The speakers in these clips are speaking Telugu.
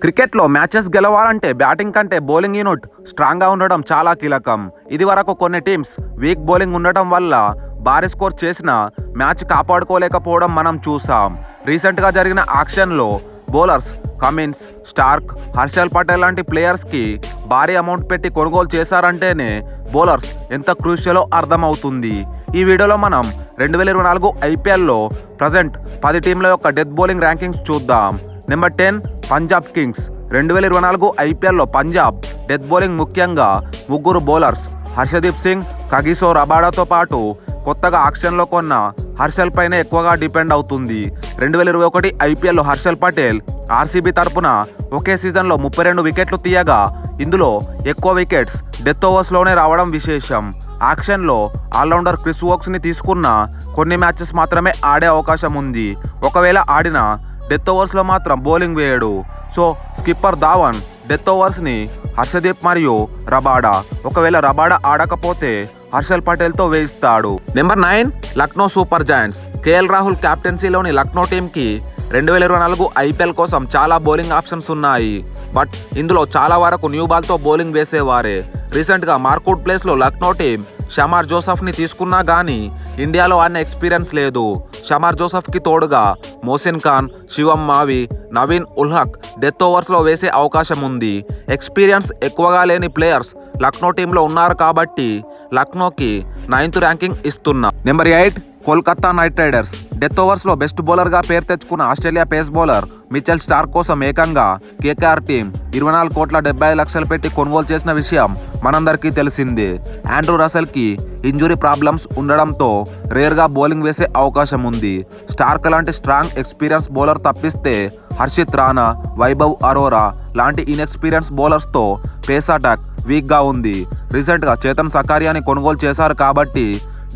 క్రికెట్లో మ్యాచెస్ గెలవాలంటే బ్యాటింగ్ కంటే బౌలింగ్ యూనిట్ స్ట్రాంగ్గా ఉండడం చాలా కీలకం. ఇది వరకు కొన్ని టీమ్స్ వీక్ బౌలింగ్ ఉండటం వల్ల భారీ స్కోర్ చేసిన మ్యాచ్ కాపాడుకోలేకపోవడం మనం చూసాం. రీసెంట్గా జరిగిన యాక్షన్లో bowlers Cummins, Starc, Harshal Patel లాంటి ప్లేయర్స్కి భారీ అమౌంట్ పెట్టి కొనుగోలు చేశారంటేనే బౌలర్స్ ఎంత క్రూషియలో అర్థమవుతుంది. ఈ వీడియోలో మనం 2024 ఐపీఎల్లో ప్రజెంట్ 10 టీంల యొక్క డెత్ బౌలింగ్ ర్యాంకింగ్స్ చూద్దాం. Number 10 Punjab Kings. 2024 ఐపీఎల్లో పంజాబ్ డెత్ బౌలింగ్ ముఖ్యంగా ముగ్గురు బౌలర్స్ హర్షదీప్ సింగ్, కగిసో రబాడాతో పాటు కొత్తగా ఆక్షన్లో కొన్న హర్షల్ పైనే ఎక్కువగా డిపెండ్ అవుతుంది. 2021 ఐపీఎల్లో హర్షల్ పటేల్ ఆర్సీబీ తరపున ఒకే సీజన్లో 32 వికెట్లు తీయగా ఇందులో ఎక్కువ వికెట్స్ డెత్ ఓవర్స్లోనే రావడం విశేషం. యాక్షన్లో ఆల్రౌండర్ క్రిస్ వోక్స్ని తీసుకున్న కొన్ని మ్యాచెస్ మాత్రమే ఆడే అవకాశం ఉంది. ఒకవేళ ఆడినా డెత్ ఓవర్స్లో మాత్రం బౌలింగ్ వేయడు. సో స్కిప్పర్ ధావన్ డెత్ ఓవర్స్ని హర్షదీప్ మరియు రబాడా, ఒకవేళ రబాడా ఆడకపోతే హర్షల్ పటేల్తో వేయిస్తాడు. Number 9 Lucknow super giants. KL Rahul క్యాప్టెన్సీలోని లక్నో టీంకి 2024 ఐపీఎల్ కోసం చాలా బౌలింగ్ ఆప్షన్స్ ఉన్నాయి. బట్ ఇందులో చాలా వరకు న్యూ బాల్తో బౌలింగ్ వేసేవారే. రీసెంట్గా మార్కౌట్ ప్లేస్లో లక్నో టీం షమార్ జోసెఫ్ని తీసుకున్నా కానీ ఇండియాలో ఆడిన ఎక్స్పీరియన్స్ లేదు. షమార్ జోసెఫ్కి తోడుగా మోసిన్ ఖాన్, శివం మావి, నవీన్ ఉల్హక్ డెత్ ఓవర్స్లో వేసే అవకాశం ఉంది. ఎక్స్పీరియన్స్ ఎక్కువగా లేని ప్లేయర్స్ లక్నో టీంలో ఉన్నారు కాబట్టి లక్నోకి 9th ర్యాంకింగ్ ఇస్తున్నా. Number 8 Kolkata knight riders. Death ఓవర్స్లో బెస్ట్ బౌలర్గా పేరు తెచ్చుకున్న Australia pace bowler Mitchell Starc కోసం ఏకంగా కేకేఆర్ టీం 24,75,00,000 పెట్టి కొనుగోలు చేసిన విషయం మనందరికీ తెలిసిందే. ఆండ్రూ రసెల్కి ఇంజురీ ప్రాబ్లమ్స్ ఉండడంతో రేర్గా బౌలింగ్ వేసే అవకాశం ఉంది. స్టార్క్ లాంటి స్ట్రాంగ్ ఎక్స్పీరియన్స్ బౌలర్ తప్పిస్తే హర్షిత్ రాణా, వైభవ్ అరోరా లాంటి ఇన్ఎక్స్పీరియన్స్ బౌలర్స్తో పేస్ అటాక్ వీక్గా ఉంది. రీసెంట్గా చేతన్ సకారియాని కొనుగోలు చేశారు కాబట్టి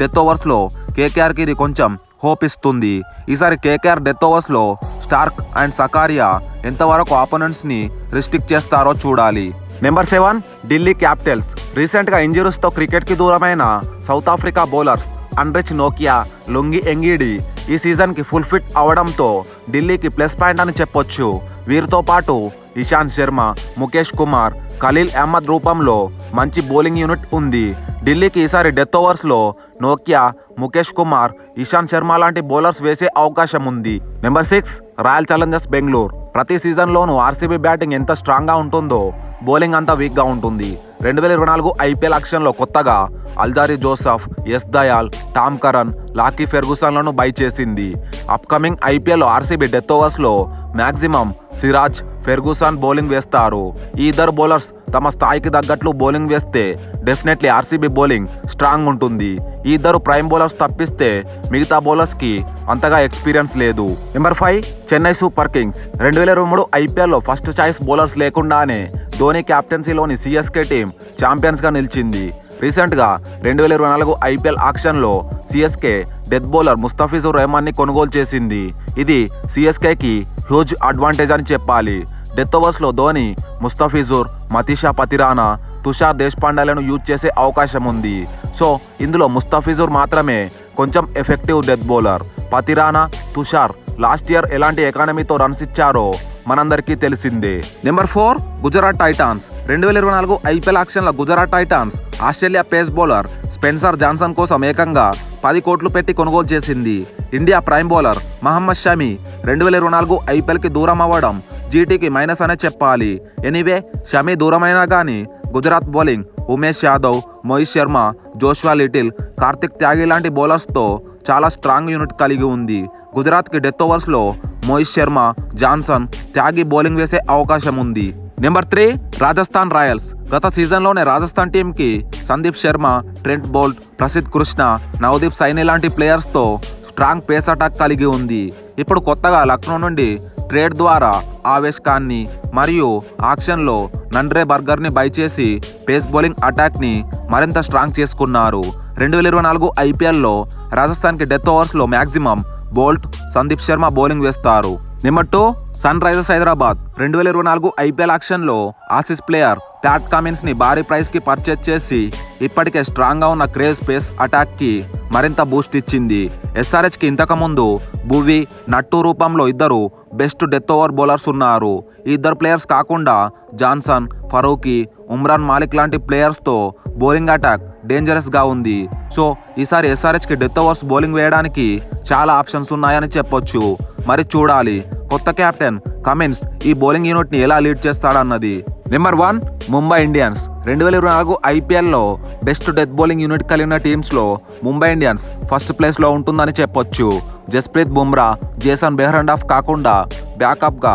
డెత్ ఓవర్స్లో కేకేఆర్కి ఇది కొంచెం హోప్ ఇస్తుంది. ఈసారి కేకేఆర్ డెత్ ఓవర్స్లో స్టార్క్ అండ్ సకారియా ఎంతవరకు ఆపోనెంట్స్ని రిస్ట్రిక్ట్ చేస్తారో చూడాలి. Number 7 Delhi capitals. రీసెంట్గా ఇంజురీస్తో క్రికెట్కి దూరమైన సౌత్ ఆఫ్రికా బౌలర్స్ అన్రిచ్ నోకియా, లుంగి ఎంగిడి ఈ సీజన్కి ఫుల్ ఫిట్ అవడంతో ఢిల్లీకి ప్లస్ పాయింట్ అని చెప్పొచ్చు. వీరితో పాటు ఇషాంత్ శర్మ, ముఖేష్ కుమార్, ఖలీల్ అహ్మద్ రూపంలో మంచి బౌలింగ్ యూనిట్ ఉంది. ఢిల్లీకి ఈసారి డెత్ ఓవర్స్లో నోకియా, ముఖేష్ కుమార్, ఇషాంత్ శర్మ లాంటి బౌలర్స్ వేసే అవకాశం ఉంది. Number 6 royal Challengers Bengaluru. ప్రతి సీజన్లోనూ ఆర్సీబీ బ్యాటింగ్ ఎంత స్ట్రాంగ్గా ఉంటుందో బౌలింగ్ అంతా వీక్గా ఉంటుంది. 2024 ఐపీఎల్ యాక్షన్లో కొత్తగా Alzarri Joseph, S Dayal, Tom Curran, Lockie ఫెర్గుసన్లను బై చేసింది. అప్కమింగ్ ఐపీఎల్లో ఆర్సీబీ డెత్ ఓవర్స్లో మ్యాక్సిమం సిరాజ్, ఫెర్గుసన్ బౌలింగ్ వేస్తారు. ఈ ఇద్దరు బౌలర్స్ తమ స్థాయికి తగ్గట్లు బౌలింగ్ వేస్తే డెఫినెట్లీ ఆర్సీబీ బౌలింగ్ స్ట్రాంగ్ ఉంటుంది. ఈ ఇద్దరు ప్రైమ్ బౌలర్స్ తప్పిస్తే మిగతా బౌలర్స్కి అంతగా ఎక్స్పీరియన్స్ లేదు. Number 5 Chennai super Kings. 2023 ఐపీఎల్లో ఫస్ట్ చాయిస్ బౌలర్స్ లేకుండానే ధోని క్యాప్టెన్సీలోని సిఎస్కే టీం ఛాంపియన్స్గా నిలిచింది. రీసెంట్గా 2024 ఐపీఎల్ ఆక్షన్లో సిఎస్కే డెత్ బౌలర్ ముస్తఫిజుర్ రెహమాన్ని కొనుగోలు చేసింది. ఇది సిఎస్కేకి హ్యూజ్ అడ్వాంటేజ్ అని చెప్పాలి. డెత్ ఓవర్స్లో ధోని ముస్తఫిజుర్, మతీషా పతిరానా, తుషార్ దేశ్పాండేలను యూజ్ చేసే అవకాశం ఉంది. సో ఇందులో ముస్తఫిజుర్ మాత్రమే కొంచెం effective death bowler. Pathirana, Tushar last year ఎలాంటి ఎకానమీతో రన్స్ ఇచ్చారో మనందరికీ తెలిసిందే. Number 4 Gujarat titans. 2024 ఐపీఎల్ యాక్షన్లో Gujarat titans Australia pace bowler Spencer Johnson కోసం ఏకంగా 10 కోట్లు పెట్టి కొనుగోలు చేసింది. India prime bowler Mohammed Shami 2024 ఐపీఎల్కి దూరం అవ్వడం జీటీకి మైనస్ అనే చెప్పాలి. ఎనీవే షమి దూరమైనా కానీ Gujarat bowling Umesh Yadav, Mohit Sharma, Joshua Little, Kartik Tyagi లాంటి బౌలర్స్తో చాలా స్ట్రాంగ్ యూనిట్ కలిగి ఉంది. గుజరాత్కి డెత్ ఓవర్స్లో మోహిత్ శర్మ, జాన్సన్, త్యాగి బౌలింగ్ వేసే అవకాశం ఉంది. Number 3 Rajasthan royals. గత సీజన్లోనే రాజస్థాన్ టీంకి సందీప్ శర్మ, ట్రెంట్ బోల్ట్, ప్రసిద్ధ్ కృష్ణ, నవదీప్ సైని లాంటి ప్లేయర్స్తో స్ట్రాంగ్ పేస్ అటాక్ కలిగి ఉంది. ఇప్పుడు కొత్తగా లక్నో నుండి ట్రేడ్ ద్వారా ఆవేష్ ఖాన్ని మరియు ఆక్షన్లో నండ్రే బర్గర్ని బై చేసి పేస్ బౌలింగ్ అటాక్ని మరింత స్ట్రాంగ్ చేసుకున్నారు. 2024 ఐపీఎల్లో రాజస్థాన్కి డెత్ ఓవర్స్లో maximum Boult, Sandeep Sharma bowling వేస్తారు. Number 2 Sunrisers Hyderabad. 2024 IPL యాక్షన్లో ఆసీస్ ప్లేయర్ ప్యాట్ కమిన్స్ని భారీ ప్రైస్కి పర్చేజ్ చేసి ఇప్పటికే స్ట్రాంగ్గా ఉన్న క్రేజ్ పేస్ అటాక్కి మరింత బూస్ట్ ఇచ్చింది. ఎస్ఆర్హెచ్కి ఇంతకుముందు భువి, నట్టు రూపంలో ఇద్దరు బెస్ట్ డెత్ ఓవర్ బౌలర్స్ ఉన్నారు. ఈ ఇద్దరు ప్లేయర్స్ కాకుండా జాన్సన్, ఫరూకీ, ఉమ్రాన్ మాలిక్ లాంటి ప్లేయర్స్తో బౌలింగ్ అటాక్ డేంజరస్గా ఉంది. సో ఈసారి ఎస్ఆర్హెచ్కి డెత్ ఓవర్స్ బౌలింగ్ వేయడానికి చాలా ఆప్షన్స్ ఉన్నాయని చెప్పొచ్చు. మరి చూడాలి కొత్త కెప్టెన్ కమిన్స్ ఈ బౌలింగ్ యూనిట్ని ఎలా లీడ్ చేస్తాడన్నది. Number 1 Mumbai Indians. 2024 ఐపీఎల్లో బెస్ట్ డెత్ బౌలింగ్ యూనిట్ కలిగిన టీమ్స్లో ముంబై ఇండియన్స్ ఫస్ట్ ప్లేస్లో ఉంటుందని చెప్పొచ్చు. జస్ప్రీత్ బుమ్రా, జేసన్ బెహ్రండాఫ్ కాకుండా బ్యాకప్గా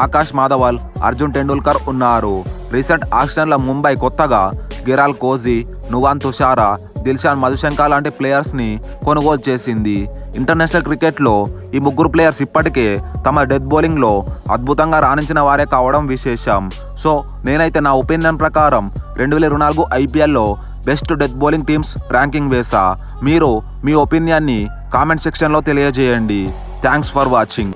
ఆకాష్ మాధవల్, అర్జున్ టెండూల్కర్ ఉన్నారు. రీసెంట్ ఆక్షన్ల ముంబై కొత్తగా గిరాల్ కోహ్లీ, నువాన్ తుషారా, దిల్షాన్ మధుశంక లాంటి ప్లేయర్స్ని కొనుగోలు చేసింది. ఇంటర్నేషనల్ క్రికెట్లో ఈ ముగ్గురు ప్లేయర్స్ ఇప్పటికే తమ డెత్ బౌలింగ్లో అద్భుతంగా రాణించిన వారే కావడం విశేషం. సో నేనైతే నా ఒపీనియన్ ప్రకారం 2024 ఐపీఎల్లో best death bowling teams ranking వేసా. మీరు మీ ఒపీనియన్ని కామెంట్ సెక్షన్లో తెలియజేయండి. Thanks for watching.